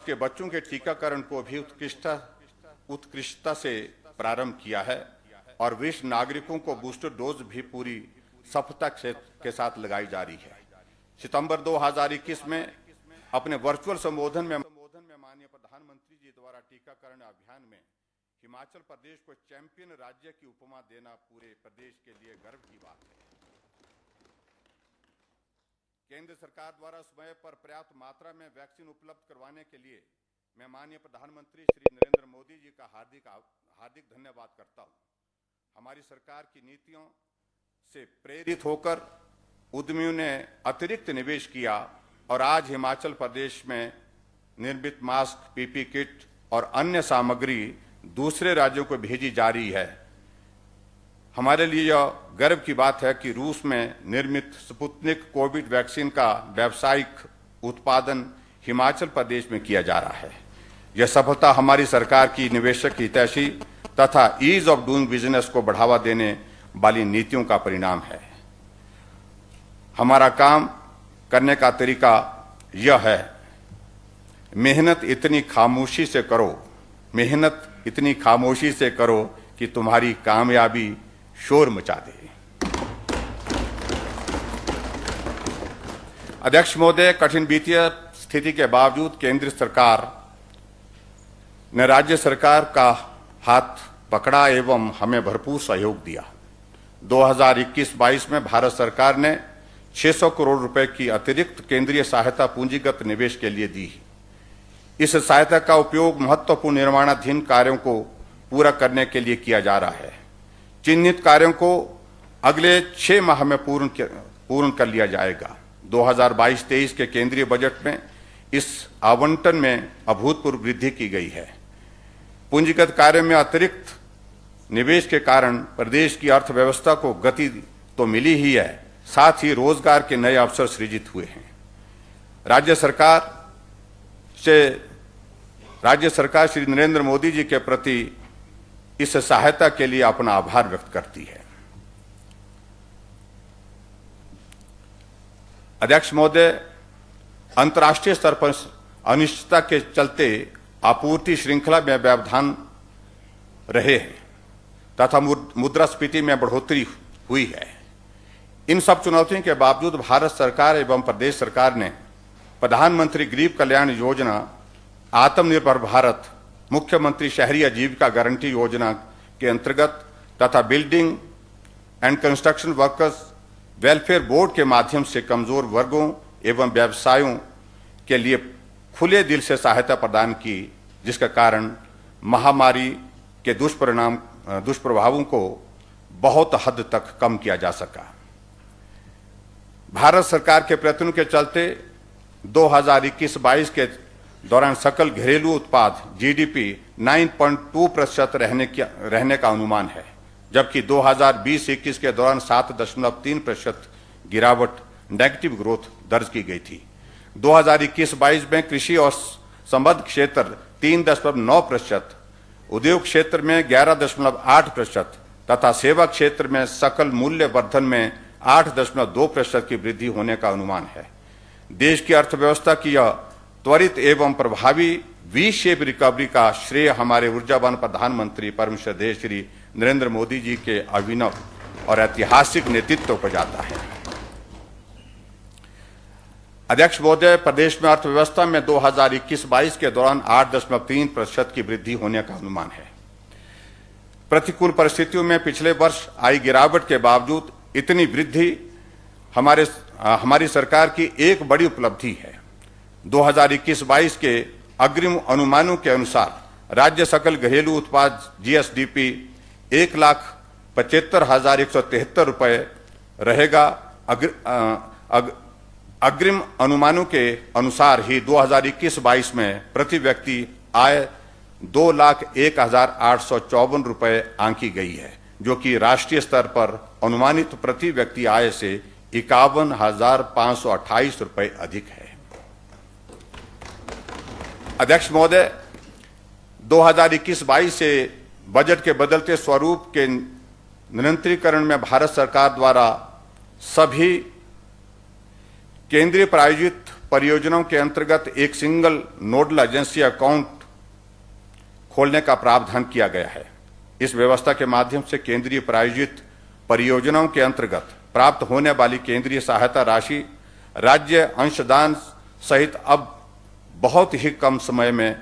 के बच्चों के टीकाकरण को भी उत्कृष्टता से प्रारंभ किया है और वरिष्ठ नागरिकों को बूस्टर डोज भी पूरी सफलता के साथ लगाई जा रही है। सितंबर 2021 में अपने वर्चुअल संबोधन में माननीय प्रधानमंत्री जी द्वारा टीकाकरण अभियान में हिमाचल प्रदेश को चैंपियन राज्य की उपमा देना पूरे प्रदेश के लिए गर्व की बात है। केंद्र सरकार द्वारा समय पर पर्याप्त मात्रा में वैक्सीन उपलब्ध करवाने के लिए मैं माननीय प्रधानमंत्री श्री नरेंद्र मोदी जी का हार्दिक धन्यवाद करता हूं। हमारी सरकार की नीतियों से प्रेरित होकर उद्यमियों ने अतिरिक्त निवेश किया और आज हिमाचल प्रदेश में निर्मित मास्क, पीपी किट और अन्य सामग्री दूसरे राज्यों को भेजी जा रही है। हमारे लिए यह गर्व की बात है कि रूस में निर्मित स्पुतनिक कोविड वैक्सीन का व्यावसायिक उत्पादन हिमाचल प्रदेश में किया जा रहा है। यह सफलता हमारी सरकार की निवेशक हितैषी तथा ईज ऑफ डूइंग बिजनेस को बढ़ावा देने वाली नीतियों का परिणाम है। हमारा काम करने का तरीका यह है, मेहनत इतनी खामोशी से करो, मेहनत इतनी खामोशी से करो कि तुम्हारी कामयाबी शोर मचा दे। अध्यक्ष महोदय, कठिन वित्तीय स्थिति के बावजूद केंद्र सरकार ने राज्य सरकार का हाथ पकड़ा एवं हमें भरपूर सहयोग दिया। 2021-22 में भारत सरकार ने 600 करोड़ रुपए की अतिरिक्त केंद्रीय सहायता पूंजीगत निवेश के लिए दी। इस सहायता का उपयोग महत्वपूर्ण निर्माणाधीन कार्यों को पूरा करने के लिए किया जा रहा है। चिन्हित कार्यों को अगले 6 माह में पूर्ण कर लिया जाएगा। 2022-23 के केंद्रीय बजट में इस आवंटन में अभूतपूर्व वृद्धि की गई है। पूंजीगत कार्य में अतिरिक्त निवेश के कारण प्रदेश की अर्थव्यवस्था को गति तो मिली ही है, साथ ही रोजगार के नए अवसर सृजित हुए हैं। राज्य सरकार श्री नरेंद्र मोदी जी के प्रति इस सहायता के लिए अपना आभार व्यक्त करती है। अध्यक्ष महोदय, अंतर्राष्ट्रीय स्तर पर अनिश्चितता के चलते आपूर्ति श्रृंखला में व्यवधान रहे हैं तथा मुद्रास्फीति में बढ़ोतरी हुई है। इन सब चुनौतियों के बावजूद भारत सरकार एवं प्रदेश सरकार ने प्रधानमंत्री गरीब कल्याण योजना, आत्मनिर्भर भारत, मुख्यमंत्री शहरी आजीविका गारंटी योजना के अंतर्गत तथा building and construction workers welfare board के माध्यम से कमजोर वर्गों एवं व्यवसायों के लिए खुले दिल से सहायता प्रदान की, जिसका कारण महामारी के दुष्प्रभावों को बहुत हद तक कम किया जा सका। भारत सरकार के प्रयत्नों के चलते 2021-22 के दौरान सकल घरेलू उत्पाद जीडीपी 9.2% रहने का अनुमान है, जबकि 2020-21 के दौरान 7.3% गिरावट नेगेटिव ग्रोथ दर्ज की गई थी। 2021-22 में कृषि और संबद्ध क्षेत्र 3.9%, उद्योग क्षेत्र में 11.8% तथा सेवा क्षेत्र में सकल मूल्य वर्धन में 8.2% की वृद्धि होने का अनुमान है। देश की अर्थव्यवस्था की यह त्वरित एवं प्रभावी वी शेप रिकवरी का श्रेय हमारे ऊर्जावान प्रधानमंत्री परम श्रद्धेय श्री नरेंद्र मोदी जी के अभिनव और ऐतिहासिक नेतृत्व को जाता है। अध्यक्ष महोदय, प्रदेश में अर्थव्यवस्था में 2021-22 के दौरान 8.3% की वृद्धि होने का अनुमान है। प्रतिकूल परिस्थितियों में पिछले वर्ष आई गिरावट के बावजूद इतनी वृद्धि हमारी सरकार की एक बड़ी उपलब्धि है। 2021-22 के अग्रिम अनुमानों के अनुसार राज्य सकल घरेलू उत्पाद जीएसडीपी 1,75,173 रुपए रहेगा। अग्रिम अनुमानों के अनुसार ही 2021-22 में प्रति व्यक्ति आय 2,01,854 रुपए आंकी गई है, जो कि राष्ट्रीय स्तर पर अनुमानित प्रति व्यक्ति आय से 51,528 रुपए अधिक है। अध्यक्ष महोदय, 2021-22 से बजट के बदलते स्वरूप के निरंतरीकरण में भारत सरकार द्वारा सभी केंद्रीय प्रायोजित परियोजनाओं के अंतर्गत एक सिंगल नोडल एजेंसी अकाउंट खोलने का प्रावधान किया गया है। इस व्यवस्था के माध्यम से केंद्रीय प्रायोजित परियोजनाओं के अंतर्गत प्राप्त होने वाली केंद्रीय सहायता राशि राज्य अंशदान सहित अब बहुत ही कम समय में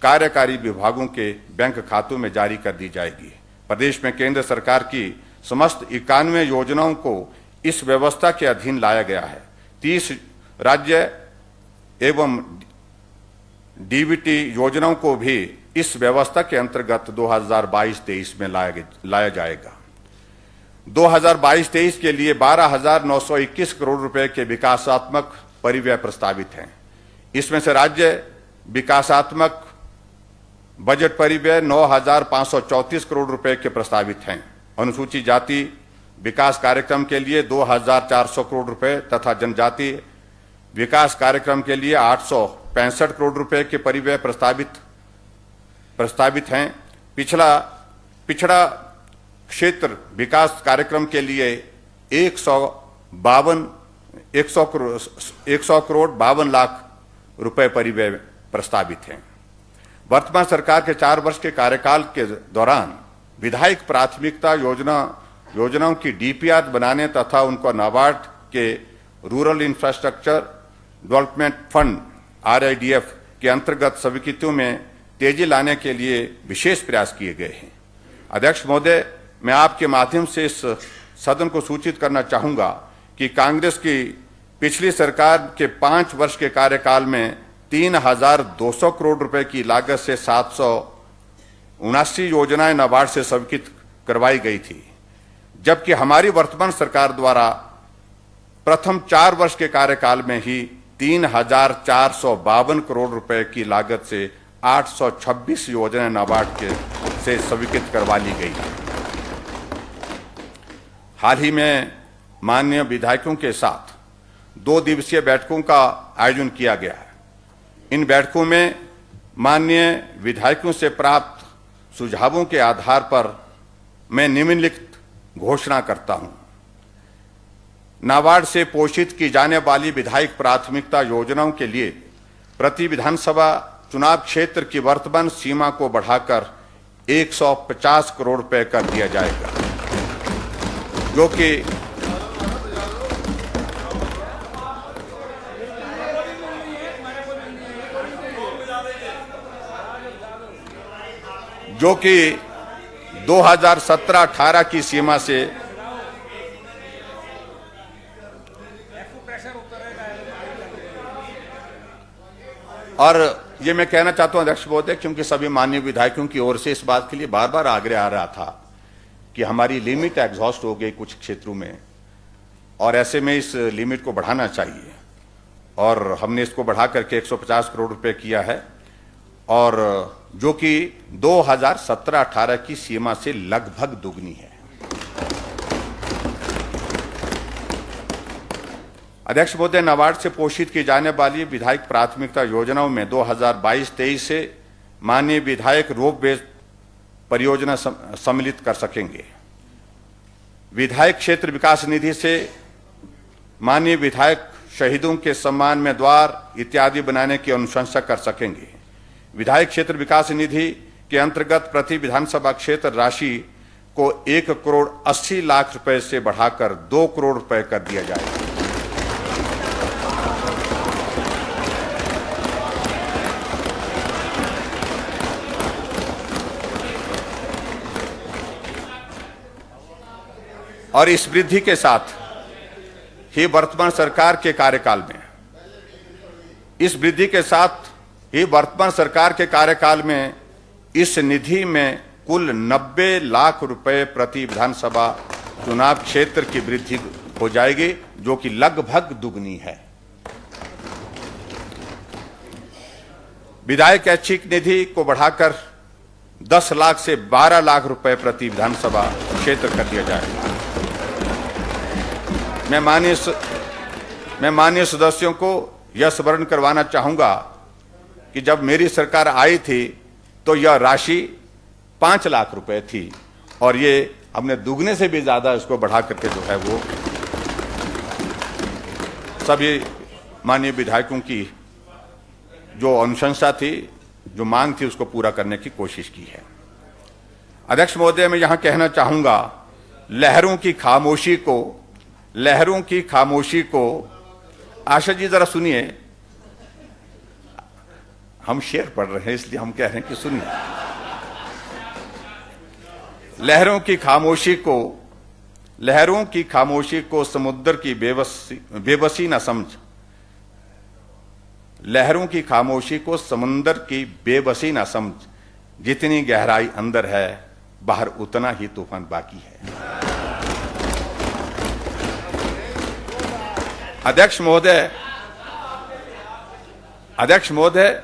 कार्यकारी विभागों के बैंक खातों में जारी कर दी जाएगी। प्रदेश में केंद्र सरकार की समस्त 91 योजनाओं को इस व्यवस्था के अधीन लाया गया है। 30 राज्य एवं डीबीटी योजनाओं को भी इस व्यवस्था के अंतर्गत 2022-23 में लाया जाएगा। 2022-23 के लिए 12,921 करोड़ रुपए के विकासात्मक परिव्यय प्रस्तावित हैं। इसमें से राज्य विकासात्मक बजट परिव्यय 9,534 करोड़ रुपए के प्रस्तावित हैं। अनुसूचित जाति विकास कार्यक्रम के लिए 2,400 करोड़ रुपए तथा जनजाति विकास कार्यक्रम के लिए 865 करोड़ रुपए के परिव्यय प्रस्तावित हैं। पिछड़ा क्षेत्र विकास कार्यक्रम के लिए 100 करोड़ 52 लाख रुपए परिव्यय प्रस्तावित हैं। वर्तमान सरकार के 4 वर्ष के कार्यकाल के दौरान विधायक प्राथमिकता योजनाओं की डीपीआर बनाने तथा उनको नाबार्ड के rural infrastructure development fund RIDF के अंतर्गत स्वीकृतियों में तेजी लाने के लिए विशेष प्रयास किए गए हैं। अध्यक्ष महोदय, मैं आपके माध्यम से इस सदन को सूचित करना चाहूंगा कि कांग्रेस की पिछली सरकार के 5 वर्ष के कार्यकाल में 3,200 करोड़ रुपए की लागत से 779 योजनाएं नाबार्ड से स्वीकृत करवाई गई थी, जबकि हमारी वर्तमान सरकार द्वारा प्रथम 4 वर्ष के कार्यकाल में ही 3,452 करोड़ रुपए की लागत से 826 योजनाएं नाबार्ड से स्वीकृत करवा ली गई। हाल ही में माननीय विधायकों के साथ 2 दिवसीय बैठकों का आयोजन किया गया है। इन बैठकों में माननीय विधायकों से प्राप्त सुझावों के आधार पर मैं निम्नलिखित घोषणा करता हूं। नाबार्ड से पोषित की जाने वाली विधायक प्राथमिकता योजनाओं के लिए प्रति विधानसभा चुनाव क्षेत्र की वर्तमान सीमा को बढ़ाकर 150 करोड़ रुपए कर दिया जाएगा, जो कि 2017-18 की सीमा से और ये मैं कहना चाहता हूं अध्यक्ष महोदय, क्योंकि सभी माननीय विधायकों की ओर से इस बात के लिए बार बार आग्रह आ रहा था कि हमारी लिमिट एग्जॉस्ट हो गई कुछ क्षेत्रों में और ऐसे में इस लिमिट को बढ़ाना चाहिए, और हमने इसको बढ़ा करके 150 करोड़ रुपए किया है, और जो कि 2017-18 की सीमा से लगभग दुगनी है। अध्यक्ष महोदय, नाबार्ड से पोषित की जाने वाली विधायक प्राथमिकता योजनाओं में 2022-23 से माननीय विधायक रोपवे परियोजना सम्मिलित कर सकेंगे। विधायक क्षेत्र विकास निधि से माननीय विधायक शहीदों के सम्मान में द्वार इत्यादि बनाने की अनुशंसा कर सकेंगे। विधायक क्षेत्र विकास निधि के अंतर्गत प्रति विधानसभा क्षेत्र राशि को 1 करोड़ 80 लाख रुपए से बढ़ाकर 2 करोड़ रुपए कर दिया जाएगा। और इस वृद्धि के साथ ही वर्तमान सरकार के कार्यकाल में इस निधि में कुल 90 लाख रुपए प्रति विधानसभा चुनाव क्षेत्र की वृद्धि हो जाएगी, जो कि लगभग दुगनी है। विधायक ऐच्छिक निधि को बढ़ाकर 10 लाख से 12 लाख रुपए प्रति विधानसभा क्षेत्र कर दिया जाएगा। मैं माननीय सदस्यों को यह स्मरण करवाना चाहूंगा कि जब मेरी सरकार आई थी तो यह राशि 5 लाख रुपए थी, और ये हमने दुगने से भी ज्यादा इसको बढ़ा करके जो है वो सभी माननीय विधायकों की जो अनुशंसा थी, जो मांग थी, उसको पूरा करने की कोशिश की है। अध्यक्ष महोदय, मैं यहां कहना चाहूंगा, लहरों की खामोशी को आशा जी जरा सुनिए, हम शेर पढ़ रहे हैं इसलिए हम कह रहे हैं कि सुनिए। लहरों की खामोशी को समुद्र की बेबसी न समझ। लहरों की खामोशी को समुद्र की बेबसी न समझ। जितनी गहराई अंदर है, बाहर उतना ही तूफान बाकी है। अध्यक्ष महोदय,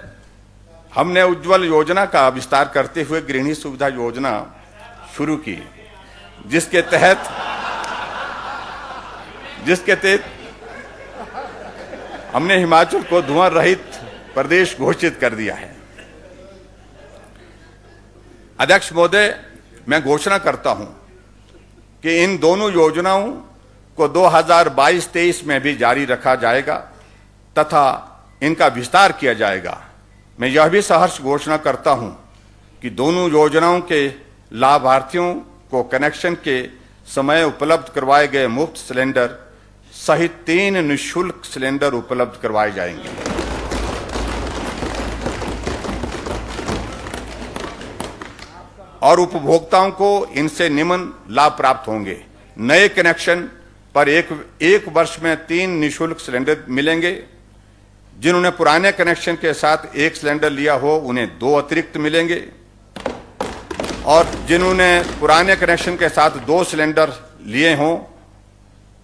हमने उज्ज्वल योजना का विस्तार करते हुए गृहिणी सुविधा योजना शुरू की, जिसके तहत हमने हिमाचल को धुआं रहित प्रदेश घोषित कर दिया है। अध्यक्ष महोदय, मैं घोषणा करता हूं कि इन दोनों योजनाओं को 2022-23 में भी जारी रखा जाएगा तथा इनका विस्तार किया जाएगा। मैं यह भी सहर्ष घोषणा करता हूं कि दोनों योजनाओं के लाभार्थियों को कनेक्शन के समय उपलब्ध करवाए गए मुफ्त सिलेंडर सहित 3 निःशुल्क सिलेंडर उपलब्ध करवाए जाएंगे। और उपभोक्ताओं को इनसे निम्न लाभ प्राप्त होंगे। नए कनेक्शन पर एक वर्ष में 3 निःशुल्क सिलेंडर मिलेंगे। जिन्होंने पुराने कनेक्शन के साथ 1 सिलेंडर लिया हो, उन्हें 2 अतिरिक्त मिलेंगे, और जिन्होंने पुराने कनेक्शन के साथ 2 सिलेंडर लिए हों,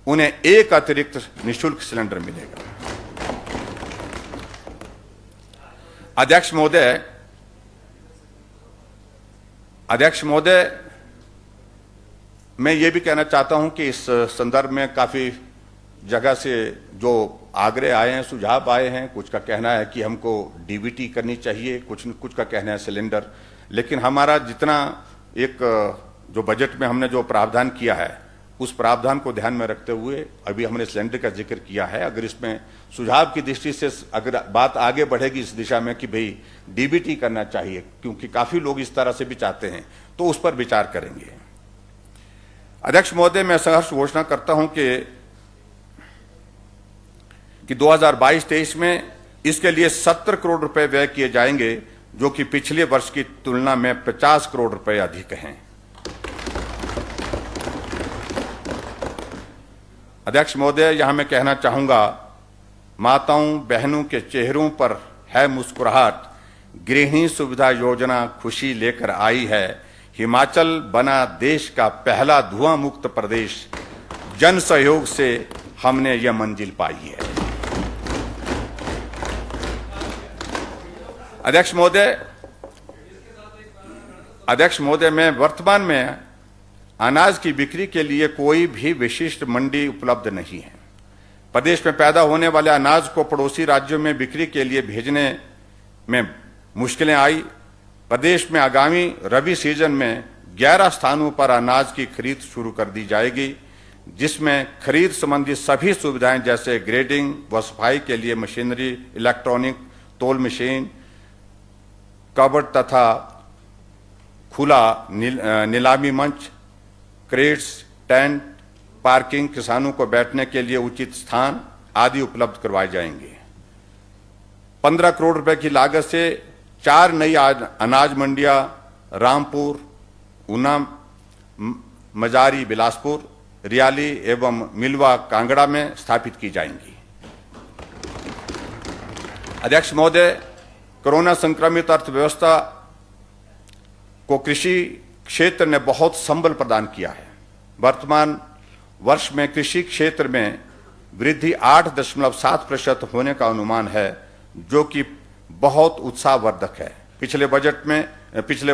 उन्हें 1 अतिरिक्त निःशुल्क सिलेंडर मिलेगा। अध्यक्ष महोदय, मैं ये भी कहना चाहता हूं कि इस संदर्भ में काफी जगह से जो आग्रह आए हैं, सुझाव आए हैं, कुछ का कहना है कि हमको डीबीटी करनी चाहिए, कुछ का कहना है सिलेंडर। लेकिन हमारा जितना एक जो बजट में हमने जो प्रावधान किया है, उस प्रावधान को ध्यान में रखते हुए अभी हमने सिलेंडर का जिक्र किया है। अगर इसमें सुझाव की दृष्टि से अगर बात आगे बढ़ेगी इस दिशा में कि भाई डीबीटी करना चाहिए, क्योंकि काफी लोग इस तरह से भी चाहते हैं, तो उस पर विचार करेंगे। अध्यक्ष महोदय, मैं सहर्ष घोषणा करता हूं कि 2022-23 में इसके लिए 70 करोड़ रुपए व्यय किए जाएंगे, जो कि पिछले वर्ष की तुलना में 50 करोड़ रुपए अधिक हैं। अध्यक्ष महोदय, यहां मैं कहना चाहूंगा, माताओं बहनों के चेहरों पर है मुस्कुराहट। गृहिणी सुविधा योजना खुशी लेकर आई है। हिमाचल बना देश का पहला धुआं मुक्त प्रदेश। जन सहयोग से हमने यह मंजिल पाई है। अध्यक्ष महोदय, मैं वर्तमान में अनाज की बिक्री के लिए कोई भी विशिष्ट मंडी उपलब्ध नहीं है। प्रदेश में पैदा होने वाले अनाज को पड़ोसी राज्यों में बिक्री के लिए भेजने में मुश्किलें आई। प्रदेश में आगामी रबी सीजन में 11 स्थानों पर अनाज की खरीद शुरू कर दी जाएगी, जिसमें खरीद संबंधी सभी सुविधाएं जैसे ग्रेडिंग व सफाई के लिए मशीनरी, इलेक्ट्रॉनिक तौल मशीन, कबर्ड तथा खुला नीलामी मंच, क्रेट्स, टेंट, पार्किंग, किसानों को बैठने के लिए उचित स्थान आदि उपलब्ध करवाए जाएंगे। 15 करोड़ रुपए की लागत से 4 नई अनाज मंडियां रामपुर, ऊना, मजारी बिलासपुर, रियाली एवं मिलवा कांगड़ा में स्थापित की जाएंगी। अध्यक्ष महोदय, कोरोना संक्रमित अर्थव्यवस्था को कृषि क्षेत्र ने बहुत संबल प्रदान किया है। वर्तमान वर्ष में कृषि क्षेत्र में वृद्धि 8.7% होने का अनुमान है, जो कि बहुत उत्साहवर्धक है। पिछले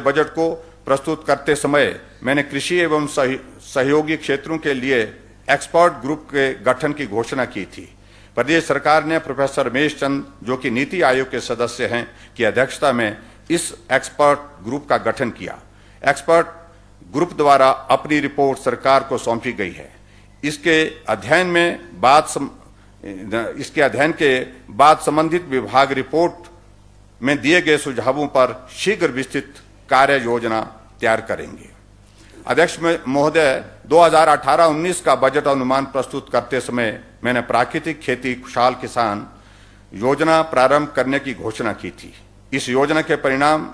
बजट को प्रस्तुत करते समय मैंने कृषि एवं सहयोगी क्षेत्रों के लिए एक्सपर्ट ग्रुप के गठन की घोषणा की थी। प्रदेश सरकार ने प्रोफेसर रमेश चंद, जो कि नीति आयोग के सदस्य हैं, की अध्यक्षता में इस एक्सपर्ट ग्रुप का गठन किया। एक्सपर्ट ग्रुप द्वारा अपनी रिपोर्ट सरकार को सौंपी गई है। इसके अध्ययन में इसके अध्ययन के बाद संबंधित विभाग रिपोर्ट में दिए गए सुझावों पर शीघ्र विस्तृत कार्य योजना तैयार करेंगे। अध्यक्ष महोदय, 2018-19 का बजट अनुमान प्रस्तुत करते समय मैंने प्राकृतिक खेती खुशहाल किसान योजना प्रारंभ करने की घोषणा की थी। इस योजना के परिणाम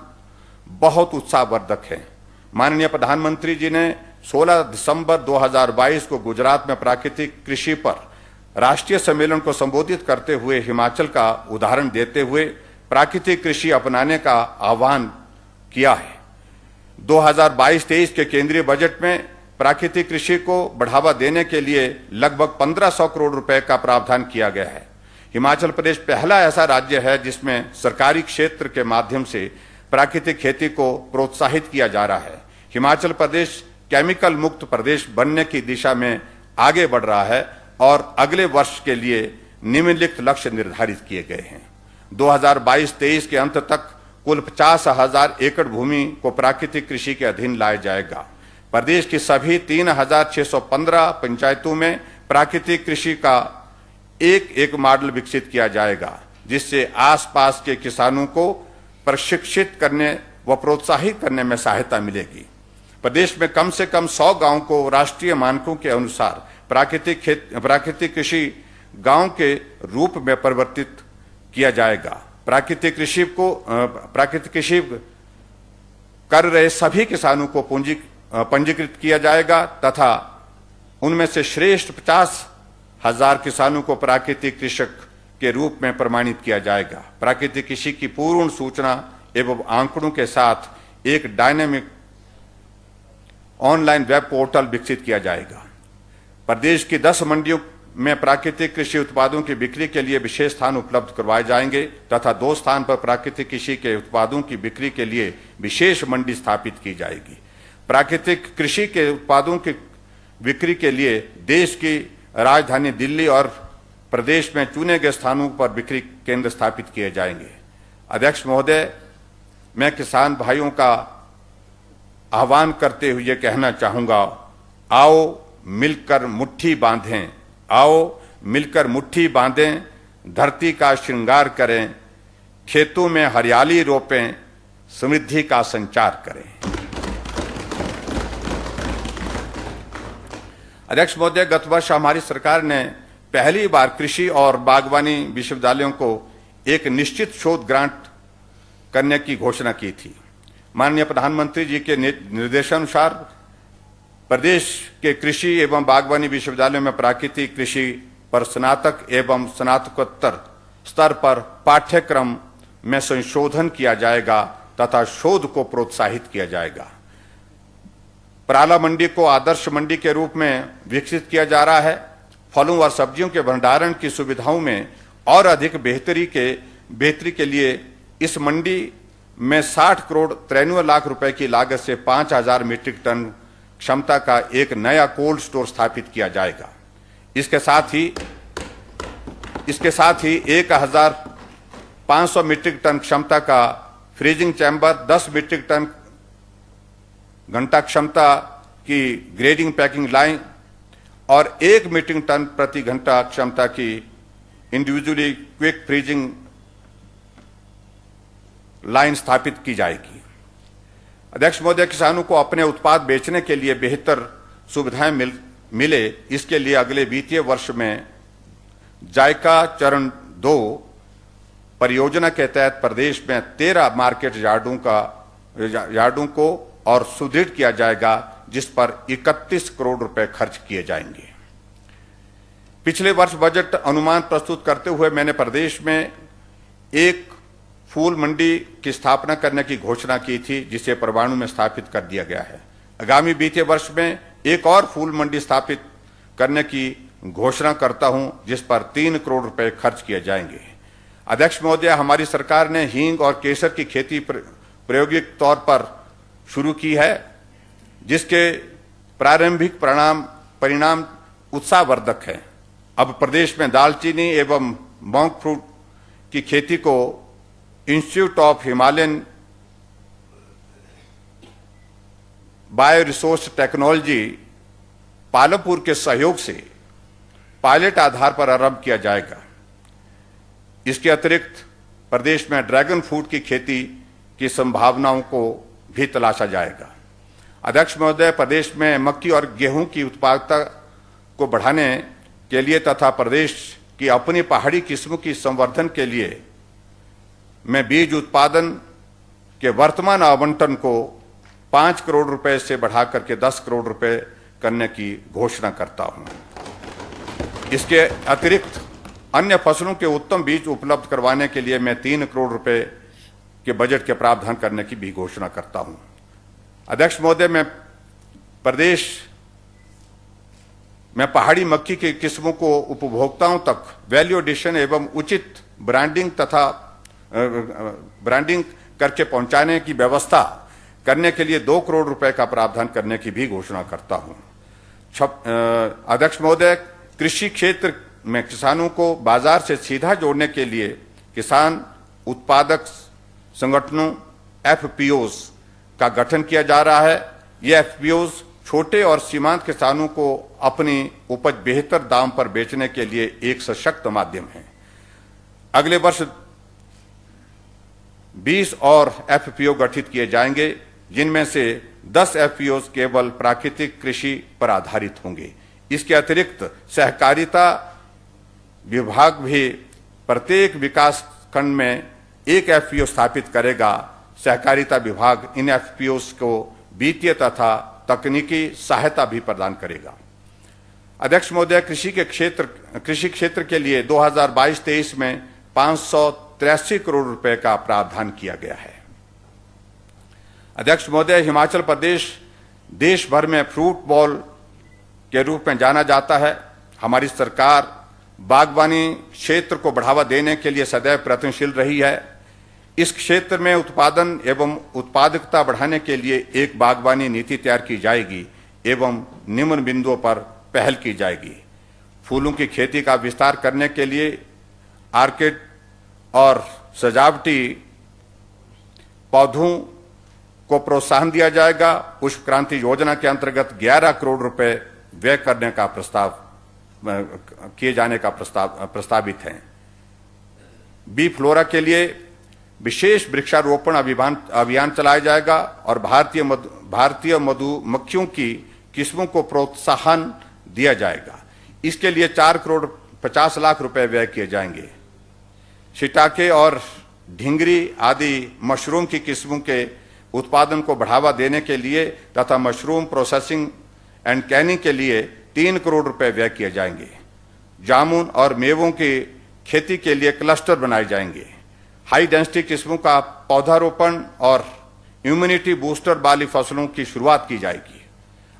बहुत उत्साहवर्धक हैं। माननीय प्रधानमंत्री जी ने 16 दिसंबर 2022 को गुजरात में प्राकृतिक कृषि पर राष्ट्रीय सम्मेलन को संबोधित करते हुए हिमाचल का उदाहरण देते हुए प्राकृतिक कृषि अपनाने का आह्वान किया है। 2022-23 के केंद्रीय बजट में प्राकृतिक कृषि को बढ़ावा देने के लिए लगभग 1500 करोड़ रुपए का प्रावधान किया गया है। हिमाचल प्रदेश पहला ऐसा राज्य है जिसमें सरकारी क्षेत्र के माध्यम से प्राकृतिक खेती को प्रोत्साहित किया जा रहा है। हिमाचल प्रदेश केमिकल मुक्त प्रदेश बनने की दिशा में आगे बढ़ रहा है और अगले वर्ष के लिए निम्नलिखित लक्ष्य निर्धारित किए गए हैं। 2022-23 के अंत तक कुल 50,000 एकड़ भूमि को प्राकृतिक कृषि के अधीन लाया जाएगा। प्रदेश की सभी 3,615 पंचायतों में प्राकृतिक कृषि का एक मॉडल विकसित किया जाएगा, जिससे आसपास के किसानों को प्रशिक्षित करने व प्रोत्साहित करने में सहायता मिलेगी। प्रदेश में कम से कम 100 गांवों को राष्ट्रीय मानकों के अनुसार प्राकृतिक कृषि गांव के रूप में परिवर्तित किया जाएगा। प्राकृतिक कृषि कर रहे सभी किसानों को पंजीकृत किया जाएगा तथा उनमें से श्रेष्ठ 50,000 किसानों को प्राकृतिक कृषक के रूप में प्रमाणित किया जाएगा। प्राकृतिक कृषि की पूर्ण सूचना एवं आंकड़ों के साथ एक डायनेमिक ऑनलाइन वेब पोर्टल विकसित किया जाएगा। प्रदेश की 10 मंडियों में प्राकृतिक कृषि उत्पादों की बिक्री के लिए विशेष स्थान उपलब्ध करवाए जाएंगे तथा 2 स्थान पर प्राकृतिक कृषि के उत्पादों की बिक्री के लिए विशेष मंडी स्थापित की जाएगी। प्राकृतिक कृषि के उत्पादों की बिक्री के लिए देश की राजधानी दिल्ली और प्रदेश में चुने गए स्थानों पर बिक्री केंद्र स्थापित किए जाएंगे। अध्यक्ष महोदय, मैं किसान भाइयों का आह्वान करते हुए कहना चाहूंगा, आओ मिलकर मुट्ठी बांधें, आओ मिलकर मुट्ठी बांधें, धरती का श्रृंगार करें, खेतों में हरियाली रोपें, समृद्धि का संचार करें। अध्यक्ष महोदय, गत वर्ष हमारी सरकार ने पहली बार कृषि और बागवानी विश्वविद्यालयों को एक निश्चित शोध ग्रांट करने की घोषणा की थी। माननीय प्रधानमंत्री जी के निर्देशानुसार प्रदेश के कृषि एवं बागवानी विश्वविद्यालयों में प्राकृतिक कृषि पर स्नातक एवं स्नातकोत्तर स्तर पर पाठ्यक्रम में संशोधन किया जाएगा तथा शोध को प्रोत्साहित किया जाएगा। पराला मंडी को आदर्श मंडी के रूप में विकसित किया जा रहा है। फलों और सब्जियों के भंडारण की सुविधाओं में और अधिक बेहतरी के लिए इस मंडी में 60 करोड़ 93 लाख रुपए की लागत से 5,000 मीट्रिक टन क्षमता का एक नया कोल्ड स्टोर स्थापित किया जाएगा। इसके साथ ही 1,500 मीट्रिक टन क्षमता का फ्रीजिंग चैम्बर, 10 मीट्रिक टन घंटा क्षमता की ग्रेडिंग पैकिंग लाइन और 1 मीट्रिक टन प्रति घंटा क्षमता की इंडिविजुअली क्विक फ्रीजिंग लाइन स्थापित की जाएगी। अध्यक्ष महोदय, किसानों को अपने उत्पाद बेचने के लिए बेहतर सुविधाएं मिले, इसके लिए अगले वित्तीय वर्ष में जायका चरण 2 परियोजना के तहत प्रदेश में 13 मार्केट यार्डों को और सुदृढ़ किया जाएगा, जिस पर 31 करोड़ रुपए खर्च किए जाएंगे। पिछले वर्ष बजट अनुमान प्रस्तुत करते हुए मैंने प्रदेश में एक फूल मंडी की स्थापना करने की घोषणा की थी, जिसे परवाणु में स्थापित कर दिया गया है। आगामी वित्तीय वर्ष में एक और फूल मंडी स्थापित करने की घोषणा करता हूं, जिस पर 3 करोड़ रुपए खर्च किए जाएंगे। अध्यक्ष महोदय, हमारी सरकार ने हींग और केसर की खेती प्रायोगिक तौर पर शुरू की है, जिसके प्रारंभिक परिणाम उत्साहवर्धक हैं। अब प्रदेश में दालचीनी एवं मॉन्क फ्रूट की खेती को institute of Himalayan bio resource technology Palampur के सहयोग से पायलट आधार पर आरंभ किया जाएगा। इसके अतिरिक्त प्रदेश में ड्रैगन फ्रूट की खेती की संभावनाओं को भी तलाशा जाएगा। अध्यक्ष महोदय, प्रदेश में मक्की और गेहूं की उत्पादकता को बढ़ाने के लिए तथा प्रदेश की अपनी पहाड़ी किस्मों की संवर्धन के लिए मैं बीज उत्पादन के वर्तमान आवंटन को 5 करोड़ रुपए से बढ़ाकर के 10 करोड़ रुपए करने की घोषणा करता हूं। इसके अतिरिक्त अन्य फसलों के उत्तम बीज उपलब्ध करवाने के लिए मैं 3 करोड़ रुपए के बजट के प्रावधान करने की भी घोषणा करता हूं। अध्यक्ष महोदय, मैं प्रदेश में पहाड़ी मक्की की किस्मों को उपभोक्ताओं तक वैल्यू एडिशन एवं उचित ब्रांडिंग करके पहुंचाने की व्यवस्था करने के लिए 2 करोड़ रुपए का प्रावधान करने की भी घोषणा करता हूं। अध्यक्ष महोदय, कृषि क्षेत्र में किसानों को बाजार से सीधा जोड़ने के लिए किसान उत्पादक संगठनों एफपीओज का गठन किया जा रहा है। ये एफपीओज छोटे और सीमांत किसानों को अपनी उपज बेहतर दाम पर बेचने के लिए एक सशक्त माध्यम है। अगले वर्ष 20 और एफपीओ गठित किए जाएंगे, जिनमें से 10 एफपीओ केवल प्राकृतिक कृषि पर आधारित होंगे। इसके अतिरिक्त सहकारिता विभाग भी प्रत्येक विकास खंड में एक एफपीओ स्थापित करेगा। सहकारिता विभाग इन एफपीओ को वित्तीय तथा तकनीकी सहायता भी प्रदान करेगा। अध्यक्ष महोदय, कृषि क्षेत्र के लिए 2022-23 में 583 करोड़ रुपए का प्रावधान किया गया है। अध्यक्ष महोदय, हिमाचल प्रदेश देश भर में फ्रूट बॉल के रूप में जाना जाता है। हमारी सरकार बागवानी क्षेत्र को बढ़ावा देने के लिए सदैव प्रयत्नशील रही है। इस क्षेत्र में उत्पादन एवं उत्पादकता बढ़ाने के लिए एक बागवानी नीति तैयार की जाएगी एवं निम्न बिंदुओं पर पहल की जाएगी। फूलों की खेती का विस्तार करने के लिए आर्किड और सजावटी पौधों को प्रोत्साहन दिया जाएगा। पुष्प क्रांति योजना के अंतर्गत 11 करोड़ रुपए व्यय करने का किए जाने का प्रस्तावित है। बी फ्लोरा के लिए विशेष वृक्षारोपण अभियान चलाया जाएगा और भारतीय मधुमक्खियों की किस्मों को प्रोत्साहन दिया जाएगा। इसके लिए 4 करोड़ 50 लाख रुपए व्यय किए जाएंगे। शिटाके और ढिंगरी आदि मशरूम की किस्मों के उत्पादन को बढ़ावा देने के लिए तथा मशरूम प्रोसेसिंग एंड कैनिंग के लिए 3 करोड़ रुपए व्यय किए जाएंगे। जामुन और मेवों की खेती के लिए क्लस्टर बनाए जाएंगे। हाई डेंसिटी किस्मों का पौधारोपण और इम्यूनिटी बूस्टर वाली फसलों की शुरुआत की जाएगी।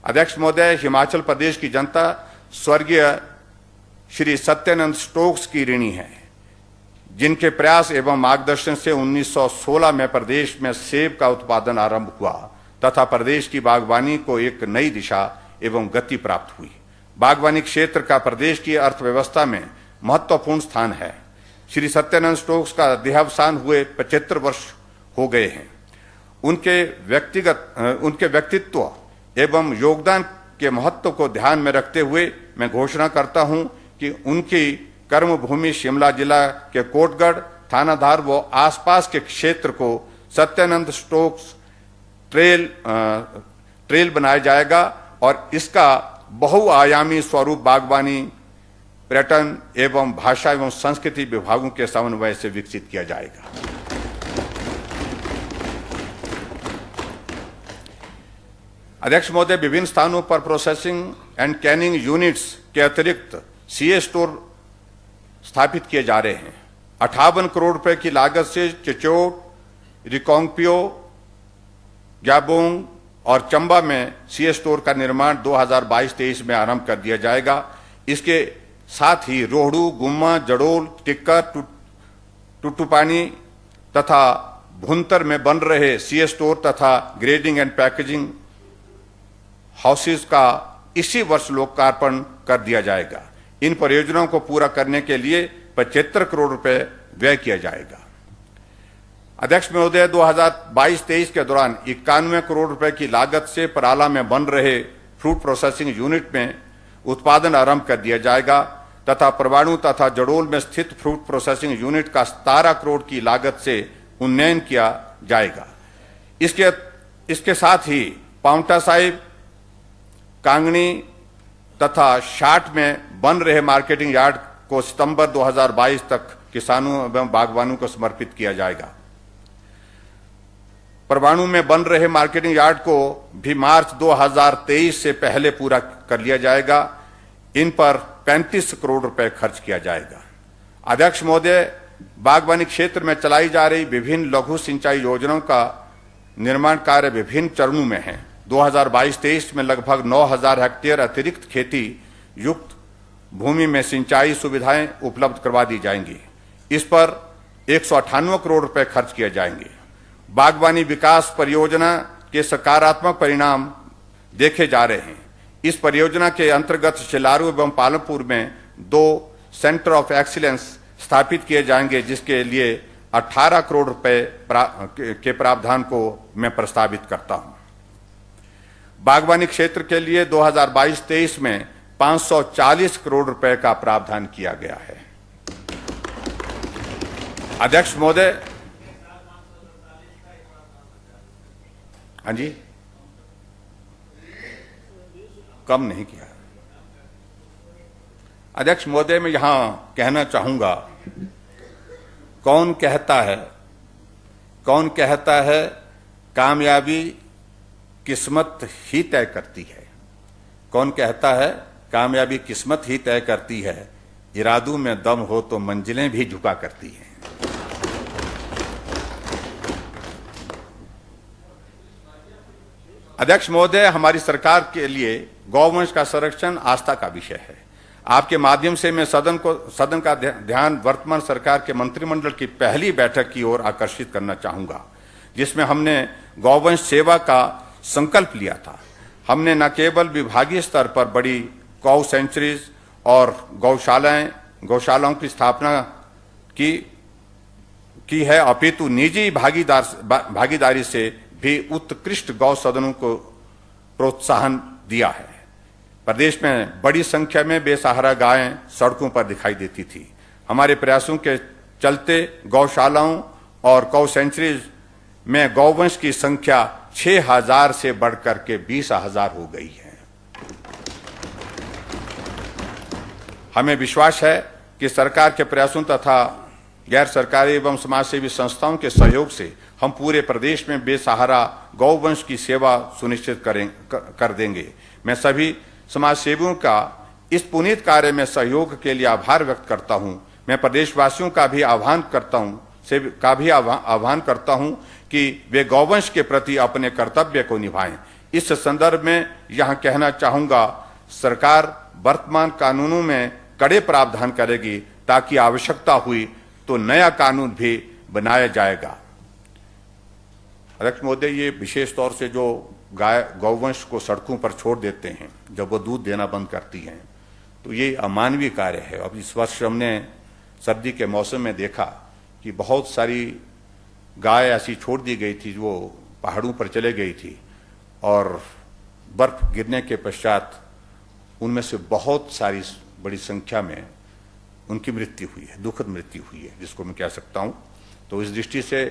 अध्यक्ष महोदय, हिमाचल प्रदेश की जनता स्वर्गीय श्री सत्यानंद स्टोक्स की ऋणी है, जिनके प्रयास एवं मार्गदर्शन से 1916 में प्रदेश में सेब का उत्पादन आरंभ हुआ तथा प्रदेश की बागवानी को एक नई दिशा एवं गति प्राप्त हुई। बागवानी क्षेत्र का प्रदेश की अर्थव्यवस्था में महत्वपूर्ण स्थान है। श्री सत्यानंद स्टोक्स का देहावसान हुए 75 वर्ष हो गए हैं। उनके व्यक्तित्व एवं योगदान के महत्व को ध्यान में रखते हुए मैं घोषणा करता हूं कि उनकी कर्मभूमि शिमला जिला के कोटगढ़, थानाधार व आसपास के क्षेत्र को सत्यानंद स्टोक्स ट्रेल बनाया जाएगा और इसका बहुआयामी स्वरूप बागवानी, पर्यटन एवं भाषा एवं संस्कृति विभागों के समन्वय से विकसित किया जाएगा। अध्यक्छ महोदय, विभिन्न स्थानों पर प्रोसेसिंग एंड कैनिंग यूनिट्स के अतिरिक्त सीए स्टोर स्थापित किए जा रहे हैं। 58 करोड़ रुपए की लागत से चिचोट, रिकोंगपियो, ग्याबोंग और चंबा में सीए स्टोर का निर्माण 2022-23 में आरंभ कर दिया जाएगा। इसके साथ ही रोहड़ू, गुम्मा, जड़ोल, टिक्कर, टुट्टुपानी तथा भुंतर में बन रहे सीए स्टोर तथा ग्रेडिंग एंड पैकेजिंग हाउसेज का इसी वर्ष लोकार्पण कर दिया जाएगा। इन परियोजनाओं को पूरा करने के लिए 75 करोड़ रुपए व्यय किया जाएगा। अध्यक्ष महोदय, 2022-23 के दौरान 91 करोड़ रुपए की लागत से पराला में बन रहे फ्रूट प्रोसेसिंग यूनिट में उत्पादन आरंभ कर दिया जाएगा तथा परवाणु तथा जड़ोल में स्थित फ्रूट प्रोसेसिंग यूनिट का 17 करोड़ की लागत से उन्नयन किया जाएगा। इसके साथ ही पांवटा साहिब, कांगनी तथा शाट में बन रहे मार्केटिंग यार्ड को सितंबर 2022 तक किसानों एवं बागवानों को समर्पित किया जाएगा। परवाणु में बन रहे मार्केटिंग यार्ड को भी मार्च 2023 से पहले पूरा कर लिया जाएगा। इन पर 35 करोड़ रुपए खर्च किया जाएगा। अध्यक्ष महोदय, बागवानी क्षेत्र में चलाई जा रही विभिन्न लघु सिंचाई योजनाओं का निर्माण कार्य विभिन्न चरणों में है। 2022-23 में लगभग 9,000 हेक्टेयर अतिरिक्त खेती युक्त भूमि में सिंचाई सुविधाएं उपलब्ध करवा दी जाएंगी। इस पर 198 करोड़ रुपए खर्च किए जाएंगे। बागवानी विकास परियोजना के सकारात्मक परिणाम देखे जा रहे हैं। इस परियोजना के अंतर्गत शिलारू एवं पालमपुर में 2 सेंटर ऑफ एक्सीलेंस स्थापित किए जाएंगे, जिसके लिए 18 करोड़ रुपए के प्रावधान को मैं प्रस्तावित करता हूं। बागवानी क्षेत्र के लिए 2022-23 में 540 करोड़ रुपए का प्रावधान किया गया है। अध्यक्ष महोदय, हाँ जी, कम नहीं किया। अध्यक्ष महोदय, मैं यहां कहना चाहूंगा, कौन कहता है कामयाबी किस्मत ही तय करती है। कौन कहता है कामयाबी किस्मत ही तय करती है, इरादों में दम हो तो मंजिलें भी झुका करती हैं। अध्यक्ष महोदय, हमारी सरकार के लिए गौवंश का संरक्षण आस्था का विषय है। आपके माध्यम से मैं सदन का ध्यान वर्तमान सरकार के मंत्रिमंडल की पहली बैठक की ओर आकर्षित करना चाहूंगा, जिसमें हमने गौवंश सेवा का संकल्प लिया था। हमने न केवल विभागीय स्तर पर बड़ी गौ सेंचुरीज और गौशालाओं की स्थापना की है, अपितु निजी भागीदारी से भी उत्कृष्ट गौ सदनों को प्रोत्साहन दिया है। प्रदेश में बड़ी संख्या में बेसहारा गायें सड़कों पर दिखाई देती थी। हमारे प्रयासों के चलते गौशालाओं और गौ सेंचुरीज में गौवंश की संख्या 6,000 से बढ़कर के 20,000 हो गई है। हमें विश्वास है कि सरकार के प्रयासों तथा गैर सरकारी एवं समाजसेवी संस्थाओं के सहयोग से हम पूरे प्रदेश में बेसहारा गौवंश की सेवा सुनिश्चित कर देंगे। मैं सभी समाजसेवियों का इस पुनीत कार्य में सहयोग के लिए आभार व्यक्त करता हूं। मैं प्रदेशवासियों का भी आह्वान करता हूं कि वे गौवंश के प्रति अपने कर्तव्य को निभाएं। इस संदर्भ में यहां कहना चाहूंगा, सरकार वर्तमान कानूनों में कड़े प्रावधान करेगी, ताकि आवश्यकता हुई तो नया कानून भी बनाया जाएगा। अध्यक्ष महोदय, ये विशेष तौर से जो गौवंश को सड़कों पर छोड़ देते हैं जब वो दूध देना बंद करती हैं, तो ये अमानवीय कार्य है। अब इस वर्ष हमने सर्दी के मौसम में देखा कि बहुत सारी गाय ऐसी छोड़ दी गई थी जो पहाड़ों पर चले गई थी, और बर्फ गिरने के पश्चात उनमें से बहुत सारी बड़ी संख्या में उनकी मृत्यु हुई है, दुखद मृत्यु हुई है, जिसको मैं कह सकता हूं। तो इस दृष्टि से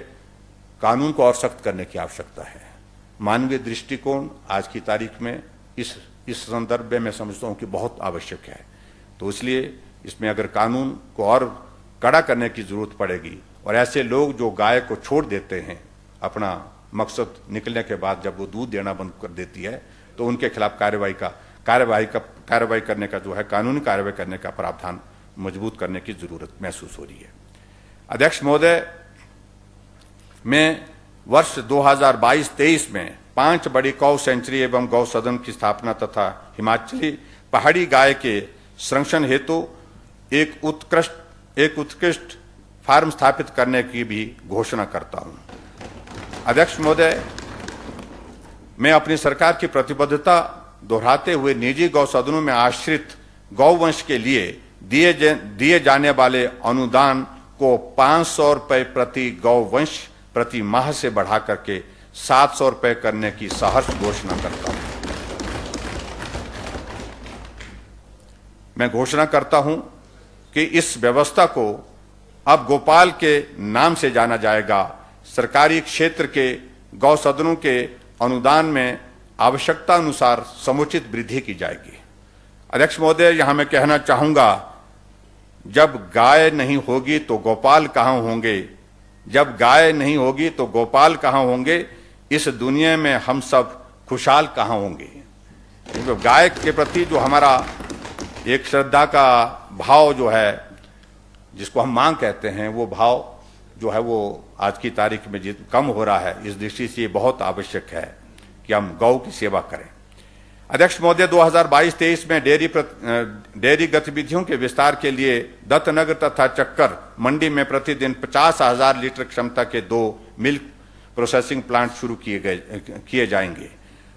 कानून को और सख्त करने की आवश्यकता है। मानवीय दृष्टिकोण आज की तारीख में इस संदर्भ में मैं समझता हूं कि बहुत आवश्यक है। तो इसलिए इसमें अगर कानून को और कड़ा करने की जरूरत पड़ेगी, और ऐसे लोग जो गाय को छोड़ देते हैं अपना मकसद निकलने के बाद, जब वो दूध देना बंद कर देती है, तो उनके खिलाफ कार्रवाई करने का जो है, कानूनी कार्रवाई करने का प्रावधान मजबूत करने की जरूरत महसूस हो रही है। अध्यक्ष महोदय, मैं वर्ष 2022-23 में 5 बड़ी गौ सेंचुरी एवं गौ सदन की स्थापना तथा हिमाचली पहाड़ी गाय के संरक्षण हेतु एक उत्कृष्ट फार्म स्थापित करने की भी घोषणा करता हूं। अध्यक्ष महोदय, मैं अपनी सरकार की प्रतिबद्धता दोहराते हुए निजी गौ सदनों में आश्रित गौवंश के लिए दिए जाने वाले अनुदान को 500 रुपए प्रति गौवंश प्रति माह से बढ़ा करके 700 रुपए करने की सहर्ष घोषणा करता हूं। मैं घोषणा करता हूं कि इस व्यवस्था को अब गोपाल के नाम से जाना जाएगा। सरकारी क्षेत्र के गौसदनों के अनुदान में आवश्यकता अनुसार समुचित वृद्धि की जाएगी। अध्यक्ष महोदय, यहां मैं कहना चाहूंगा, जब गाय नहीं होगी तो गोपाल कहां होंगे, जब गाय नहीं होगी तो गोपाल कहां होंगे, इस दुनिया में हम सब खुशहाल कहां होंगे। तो गाय के प्रति जो हमारा एक श्रद्धा का भाव जो है, जिसको हम मांग कहते हैं, वो भाव जो है वो आज की तारीख में कम हो रहा है। इस दृष्टि से ये बहुत आवश्यक है कि हम गौ की सेवा करें। अध्यक्ष महोदय, 2022-23 में डेयरी गतिविधियों के विस्तार के लिए दत्तनगर तथा चक्कर मंडी में प्रतिदिन 50,000 लीटर क्षमता के 2 मिल्क प्रोसेसिंग प्लांट शुरू किए जाएंगे।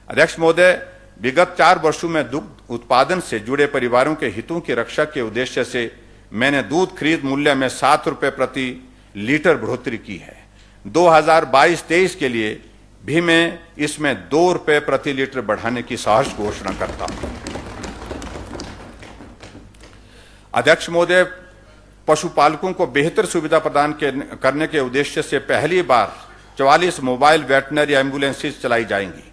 अध्यक्ष महोदय, विगत 4 वर्षों में दुग्ध उत्पादन से जुड़े परिवारों के हितों की रक्षा के उद्देश्य से मैंने दूध खरीद मूल्य में 7 रुपये प्रति लीटर बढ़ोतरी की है। 2022-23 के लिए भी मैं इसमें 2 रुपये प्रति लीटर बढ़ाने की सहर्ष घोषणा करता हूं। अध्यक्ष महोदय, पशुपालकों को बेहतर सुविधा प्रदान करने के उद्देश्य से पहली बार 44 मोबाइल वेटनरी एम्बुलेंसेज चलाई जाएंगी,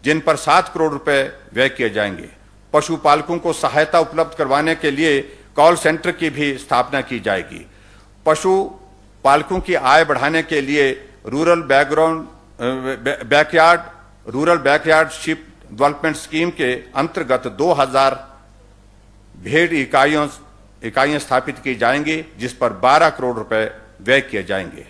जिन पर 7 करोड़ रुपए व्यय किए जाएंगे। पशुपालकों को सहायता उपलब्ध करवाने के लिए कॉल सेंटर की भी स्थापना की जाएगी। पशुपालकों की आय बढ़ाने के लिए rural backyard ship development scheme के अंतर्गत 2000 भेड़ इकाइयां स्थापित की जाएंगी, जिस पर 12 करोड़ रुपए व्यय किए जाएंगे।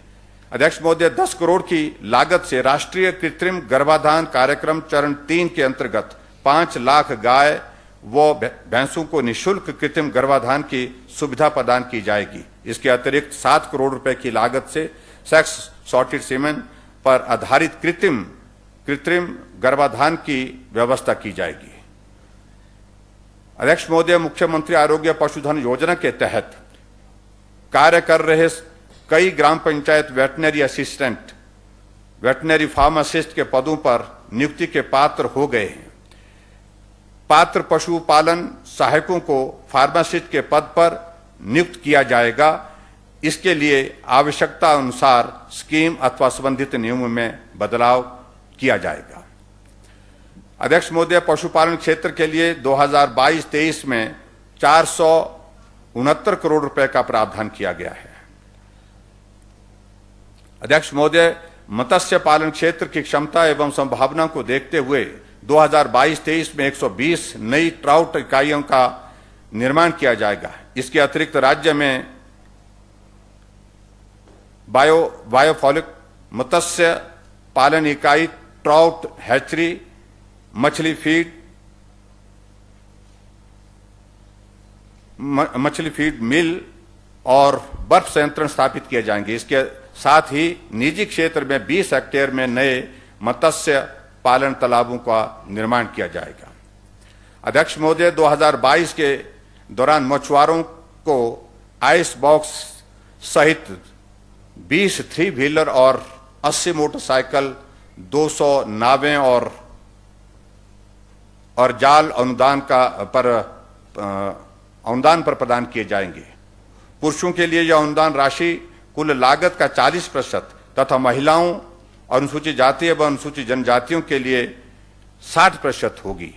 अध्यक्ष महोदय, 10 करोड़ की लागत से राष्ट्रीय कृत्रिम गर्भाधान कार्यक्रम चरण 3 के अंतर्गत 5 लाख गाय व भैंसों को निःशुल्क कृत्रिम गर्भाधान की सुविधा प्रदान की जाएगी। इसके अतिरिक्त 7 करोड़ रुपए की लागत से सेक्स सॉर्टेड सीमेन पर आधारित कृत्रिम गर्भाधान की व्यवस्था की जाएगी। अध्यक्ष महोदय, मुख्यमंत्री आरोग्य पशुधन योजना के तहत कार्य कर रहे कई ग्राम panchayat veterinary assistant, veterinary pharmacist के पदों पर नियुक्ति के पात्र हो गए हैं। पात्र पशुपालन सहायकों को फार्मासिस्ट के पद पर नियुक्त किया जाएगा। इसके लिए आवश्यकता अनुसार स्कीम अथवा संबंधित नियमों में बदलाव किया जाएगा। अध्यक्ष महोदय, पशुपालन क्षेत्र के लिए 2022-23 में 469 करोड़ रुपए का प्रावधान किया गया है। अध्यक्ष महोदय, मत्स्य पालन क्षेत्र की क्षमता एवं संभावना को देखते हुए 2022-23 में 120 नई ट्राउट इकाइयों का निर्माण किया जाएगा। इसके अतिरिक्त राज्य में बायोफॉलिक मत्स्य पालन इकाई, ट्राउट हैचरी, मछली फीड मिल और बर्फ संयंत्र स्थापित किए जाएंगे। इसके साथ ही निजी क्षेत्र में 20 हेक्टेयर में नए मत्स्य पालन तालाबों का निर्माण किया जाएगा। अध्यक्ष महोदय, 2022 के दौरान मछुआरों को आइस बॉक्स सहित 20 थ्री व्हीलर और 80 मोटरसाइकिल, 200 नावें और जाल अनुदान पर प्रदान किए जाएंगे। पुरुषों के लिए यह अनुदान राशि कुल लागत का 40% तथा महिलाओं, अनुसूचित जाति एवं अनुसूचित जनजातियों के लिए 60% होगी।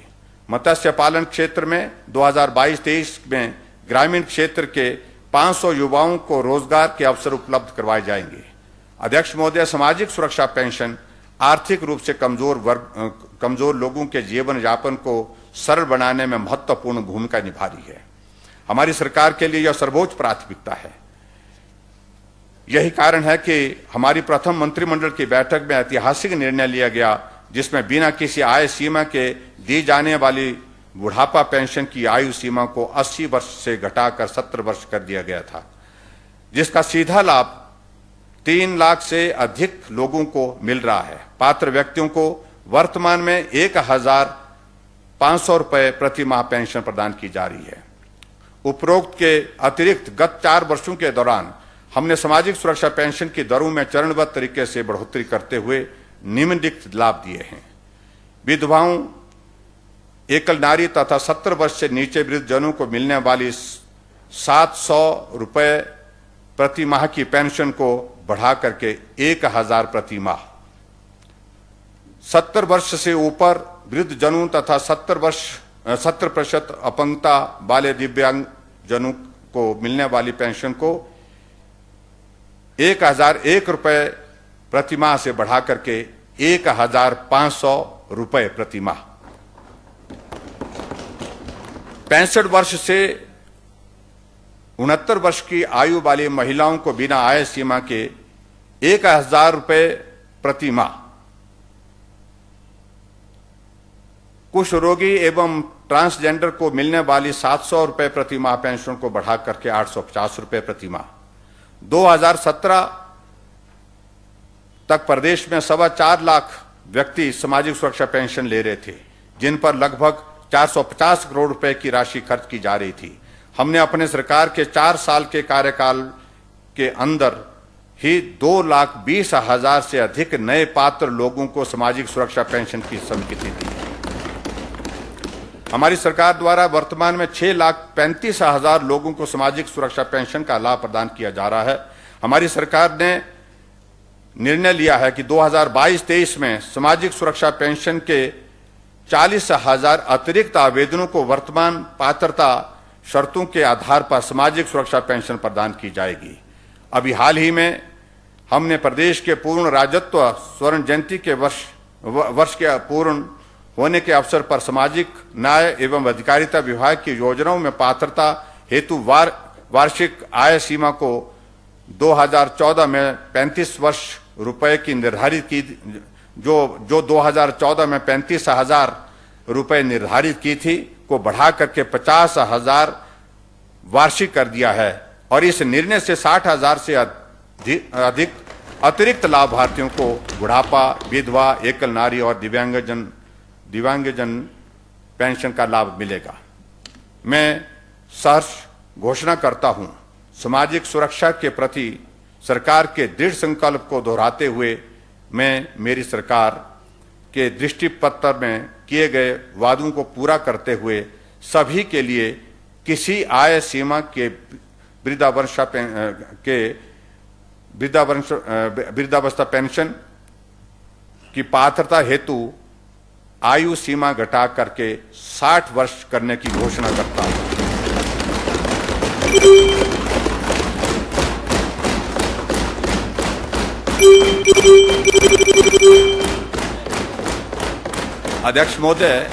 मत्स्य पालन क्षेत्र में 2022-23 में ग्रामीण क्षेत्र के 500 युवाओं को रोजगार के अवसर उपलब्ध करवाए जाएंगे। अध्यक्ष महोदय, सामाजिक सुरक्षा पेंशन आर्थिक रूप से कमजोर लोगों के जीवन यापन को सरल बनाने में महत्वपूर्ण भूमिका निभा रही है। हमारी सरकार के लिए यह सर्वोच्च प्राथमिकता है। यही कारण है कि हमारी प्रथम मंत्रिमंडल की बैठक में ऐतिहासिक निर्णय लिया गया, जिसमें बिना किसी आय सीमा के दी जाने वाली बुढ़ापा पेंशन की आयु सीमा को 80 वर्ष से घटाकर 70 वर्ष कर दिया गया था, जिसका सीधा लाभ 3 लाख से अधिक लोगों को मिल रहा है। पात्र व्यक्तियों को वर्तमान में 1,500 रुपए प्रति माह पेंशन प्रदान की जा रही है। उपरोक्त के अतिरिक्त गत 4 वर्षों के दौरान हमने सामाजिक सुरक्षा पेंशन की दरों में चरणबद्ध तरीके से बढ़ोतरी करते हुए निम्नलिखित लाभ दिए हैं। विधवाओं, एकल नारी तथा 70 वर्ष से नीचे वृद्ध जनों को मिलने वाली 700 रुपये प्रति माह की पेंशन को बढ़ा करके 1000 प्रति माह, 70 वर्ष से ऊपर वृद्ध जनों तथा 70% अपंगता वाले दिव्यांग जनों को मिलने वाली पेंशन को 1001 रुपये प्रति माह से बढ़ा करके 1500 रुपये प्रति माह, 65 वर्ष से 69 वर्ष की आयु वाली महिलाओं को बिना आय सीमा के 1000 रुपये प्रति माह, कुष्ठ रोगी एवं ट्रांसजेंडर को मिलने वाली 700 रुपये प्रति माह पेंशन को बढ़ा करके 850 रुपये प्रति माह। 2017 तक प्रदेश में 4.25 लाख व्यक्ति सामाजिक सुरक्षा पेंशन ले रहे थे, जिन पर लगभग 450 करोड़ रुपए की राशि खर्च की जा रही थी। हमने अपने सरकार के 4 साल के कार्यकाल के अंदर ही 2,20,000 से अधिक नए पात्र लोगों को सामाजिक सुरक्षा पेंशन की स्वीकृति दी। हमारी सरकार द्वारा वर्तमान में 6,35,000 लोगों को सामाजिक सुरक्षा पेंशन का लाभ प्रदान किया जा रहा है। हमारी सरकार ने निर्णय लिया है कि 2022-23 में सामाजिक सुरक्षा पेंशन के 40,000 अतिरिक्त आवेदनों को वर्तमान पात्रता शर्तों के आधार पर सामाजिक सुरक्षा पेंशन प्रदान की जाएगी। अभी हाल ही में हमने प्रदेश के पूर्ण राज्यत्व स्वर्ण जयंती के वर्ष के पूर्ण होने के अवसर पर सामाजिक न्याय एवं अधिकारिता विभाग की योजनाओं में पात्रता हेतु वार्षिक आय सीमा को 2014 में 35 वर्ष रुपए की निर्धारित की, जो 2014 में 35,000 रुपए निर्धारित की थी, को बढ़ा करके 50,000 वार्षिक कर दिया है। और इस निर्णय से 60,000 से अधिक अतिरिक्त लाभार्थियों को बुढ़ापा, विधवा, एकल नारी और दिव्यांगजन पेंशन का लाभ मिलेगा। मैं सहर्ष घोषणा करता हूं, सामाजिक सुरक्षा के प्रति सरकार के दृढ़ संकल्प को दोहराते हुए मैं मेरी सरकार के दृष्टि पत्र में किए गए वादों को पूरा करते हुए सभी के लिए किसी आय सीमा के वृद्धावस्था पेंशन की पात्रता हेतु आयु सीमा घटा करके 60 वर्ष करने की घोषणा करता हूं। अध्यक्ष महोदय,